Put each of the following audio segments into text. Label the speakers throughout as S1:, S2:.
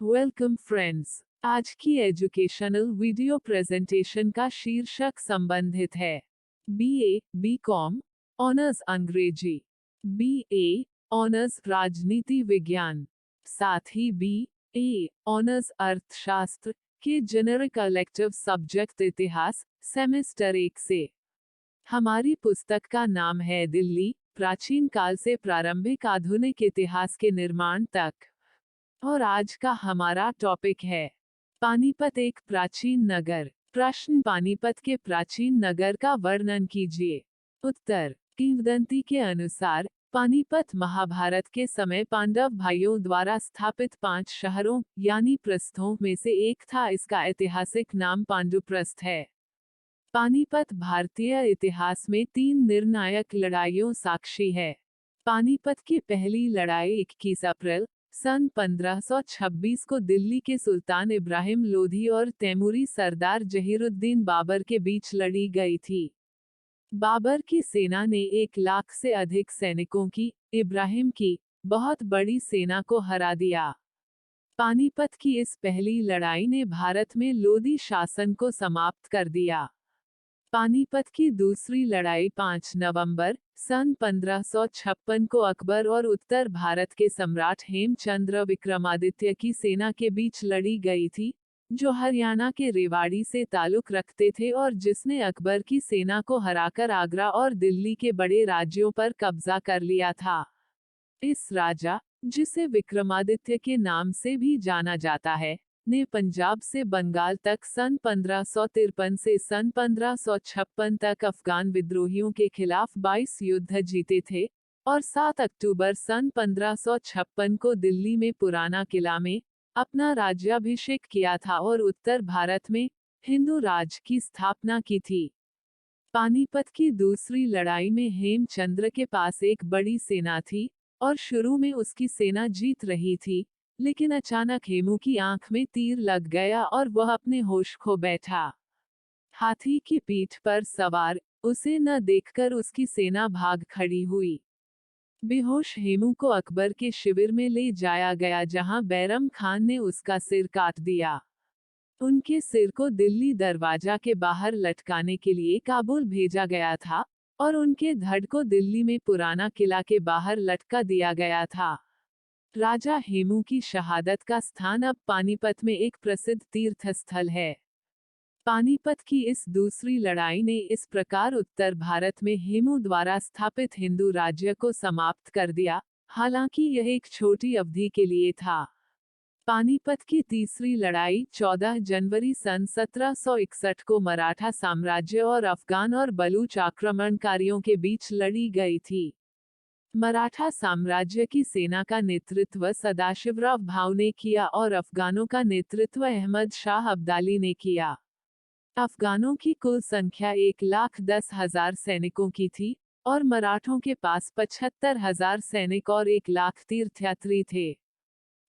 S1: Welcome friends. आज की educational video presentation का शीर्षक संबंधित है बीए बीकॉम ऑनर्स अंग्रेजी, बीए ऑनर्स राजनीति विज्ञान, साथ ही बीए ऑनर्स अर्थशास्त्र के जेनरिक इलेक्टिव सब्जेक्ट इतिहास सेमेस्टर 1 से। हमारी पुस्तक का नाम है दिल्ली, प्राचीन काल से प्रारंभिक आधुनिक इतिहास के निर्माण तक। और आज का हमारा टॉपिक है पानीपत एक प्राचीन नगर। प्रश्न, पानीपत के प्राचीन नगर का वर्णन कीजिए। उत्तर, किंवदंती के अनुसार पानीपत महाभारत के समय पांडव भाइयों द्वारा स्थापित 5 शहरों यानी प्रस्थों में से एक था। इसका ऐतिहासिक नाम पांडुप्रस्थ है। पानीपत भारतीय इतिहास में 3 निर्णायक लड़ाइयों साक्षी है। पानीपत की पहली लड़ाई 21 अप्रैल सन 1526 को दिल्ली के सुल्तान इब्राहिम लोधी और तैमूरी सरदार जहीरुद्दीन बाबर के बीच लड़ी गई थी। बाबर की सेना ने 1 लाख से अधिक सैनिकों की, इब्राहिम की बहुत बड़ी सेना को हरा दिया। पानीपत की इस पहली लड़ाई ने भारत में लोधी शासन को समाप्त कर दिया। पानीपत की दूसरी लड़ाई 5 नवंबर सन 1556 को अकबर और उत्तर भारत के सम्राट हेमचंद्र विक्रमादित्य की सेना के बीच लड़ी गई थी, जो हरियाणा के रेवाड़ी से ताल्लुक रखते थे और जिसने अकबर की सेना को हराकर आगरा और दिल्ली के बड़े राज्यों पर कब्जा कर लिया था। इस राजा, जिसे विक्रमादित्य के नाम से भी जाना जाता है, ने पंजाब से बंगाल तक सन 1553 से सन 1556 तक अफगान विद्रोहियों के खिलाफ 22 युद्ध जीते थे और 7 अक्टूबर सन 1556 को दिल्ली में पुराना किला में अपना राज्याभिषेक किया था और उत्तर भारत में हिंदू राज की स्थापना की थी। पानीपत की दूसरी लड़ाई में हेमचंद्र के पास एक बड़ी सेना थी और शुरू में उसकी सेना जीत रही थी, लेकिन अचानक हेमू की आंख में तीर लग गया और वह अपने होश खो बैठा। हाथी की पीठ पर सवार, उसे न देखकर उसकी सेना भाग खड़ी हुई। बेहोश हेमू को अकबर के शिविर में ले जाया गया, जहां बैरम खान ने उसका सिर काट दिया। उनके सिर को दिल्ली दरवाजा के बाहर लटकाने के लिए काबुल भेजा गया था और उनके धड़ को दिल्ली में पुराना किला के बाहर लटका दिया गया था। राजा हेमू की शहादत का स्थान अब पानीपत में एक प्रसिद्ध तीर्थ स्थल है। पानीपत की इस दूसरी लड़ाई ने इस प्रकार उत्तर भारत में हेमू द्वारा स्थापित हिंदू राज्य को समाप्त कर दिया, हालांकि यह एक छोटी अवधि के लिए था। पानीपत की तीसरी लड़ाई 14 जनवरी सन 1761 को मराठा साम्राज्य और अफगान और बलूच आक्रमणकारियों के बीच लड़ी गई थी। मराठा साम्राज्य की सेना का नेतृत्व सदाशिवराव भाऊ ने किया और अफगानों का नेतृत्व अहमद शाह अब्दाली ने किया। अफगानों की कुल संख्या 1,10,000 सैनिकों की थी और मराठों के पास 75,000 सैनिक और 1 लाख तीर्थयात्री थे।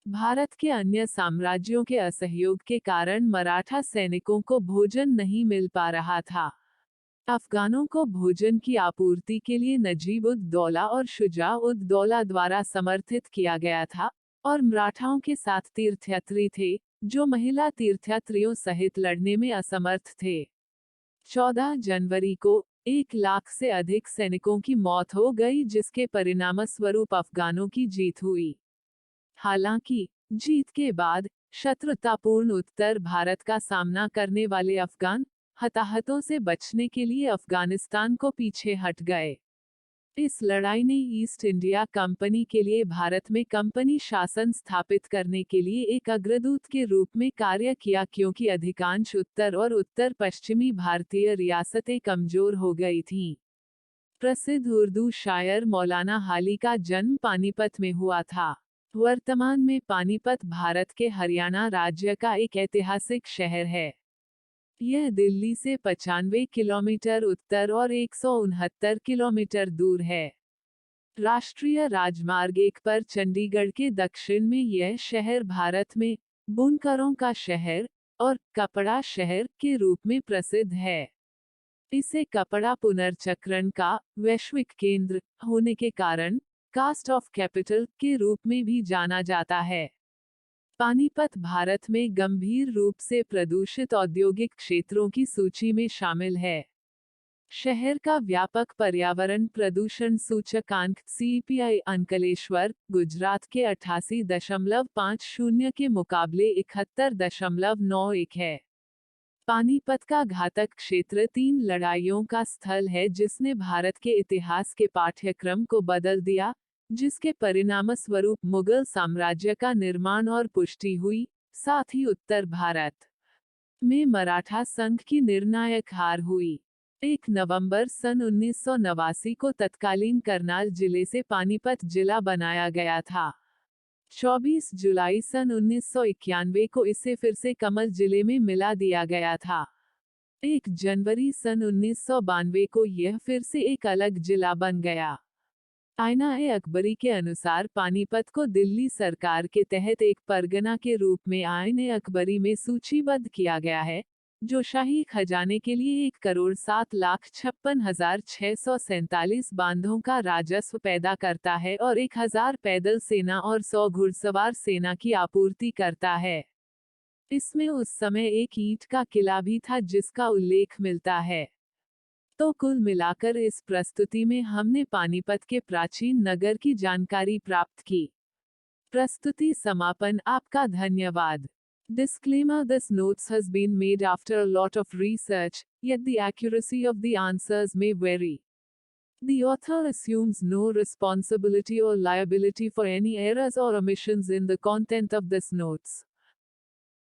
S1: भारत के अन्य साम्राज्यों के असहयोग के कारण मराठा सैनिकों को भोजन नहीं मिल पा रहा था। अफगानों को भोजन की आपूर्ति के लिए नजीब उद दौला और शुजा उद दौला द्वारा समर्थित किया गया था और मराठाओं के साथ तीर्थयात्री थे, जो महिला तीर्थयात्रियों सहित लड़ने में असमर्थ थे। 14 जनवरी को 1 लाख से अधिक सैनिकों की मौत हो गई, जिसके परिणामस्वरूप अफगानों की जीत हुई। हालांकि जीत के बाद शत्रुतापूर्ण उत्तर भारत का सामना करने वाले अफगान हताहतों से बचने के लिए अफगानिस्तान को पीछे हट गए। इस लड़ाई ने ईस्ट इंडिया कंपनी के लिए भारत में कंपनी शासन स्थापित करने के लिए एक अग्रदूत के रूप में कार्य किया, क्योंकि अधिकांश उत्तर और उत्तर पश्चिमी भारतीय रियासतें कमजोर हो गई थीं। प्रसिद्ध उर्दू शायर मौलाना हाली का जन्म पानीपत में हुआ था। वर्तमान में पानीपत भारत के हरियाणा राज्य का एक ऐतिहासिक शहर है। यह दिल्ली से 95 किलोमीटर उत्तर और 169 किलोमीटर दूर है। राष्ट्रीय राजमार्ग 1 पर चंडीगढ़ के दक्षिण में यह शहर भारत में बुनकरों का शहर और कपड़ा शहर के रूप में प्रसिद्ध है। इसे कपड़ा पुनर्चक्रण का वैश्विक केंद्र होने के कारण कास्ट ऑफ कैपिटल के रूप में भी जाना जाता है। पानीपत भारत में गंभीर रूप से प्रदूषित औद्योगिक क्षेत्रों की सूची में शामिल है। शहर का व्यापक पर्यावरण प्रदूषण सूचकांक CPI अंकलेश्वर, गुजरात के 88.50 के मुकाबले 71.91 है। पानीपत का घातक क्षेत्र 3 लड़ाइयों का स्थल है जिसने भारत के इतिहास के पाठ्यक्रम को बदल दिया, जिसके परिणामस्वरूप मुगल साम्राज्य का निर्माण और पुष्टि हुई, साथ ही उत्तर भारत में मराठा संघ की निर्णायक हार हुई। 1 नवंबर सन 1989 को तत्कालीन करनाल जिले से पानीपत जिला बनाया गया था। 24 जुलाई सन 1991 को इसे फिर से कमल जिले में मिला दिया गया था। 1 जनवरी सन 1992 को यह फिर से एक अलग जिला बन गया। आईना-ए-अकबरी के अनुसार पानीपत को दिल्ली सरकार के तहत एक परगना के रूप में आईन-ए-अकबरी में सूचीबद्ध किया गया है, जो शाही खजाने के लिए 1,07,56,647 बांधों का राजस्व पैदा करता है और 1,000 पैदल सेना और 100 घुड़सवार सेना की आपूर्ति करता है। इसमें उस समय एक ईंट का किला भी था जिसका उल्लेख मिलता है। तो कुल मिलाकर इस प्रस्तुति में हमने पानीपत के प्राचीन नगर की जानकारी प्राप्त की। प्रस्तुति समापन। आपका धन्यवाद। Disclaimer: This notes has been made after a lot of research, yet the accuracy of the answers may vary. The author assumes no responsibility or liability for any errors or omissions in the content of this notes.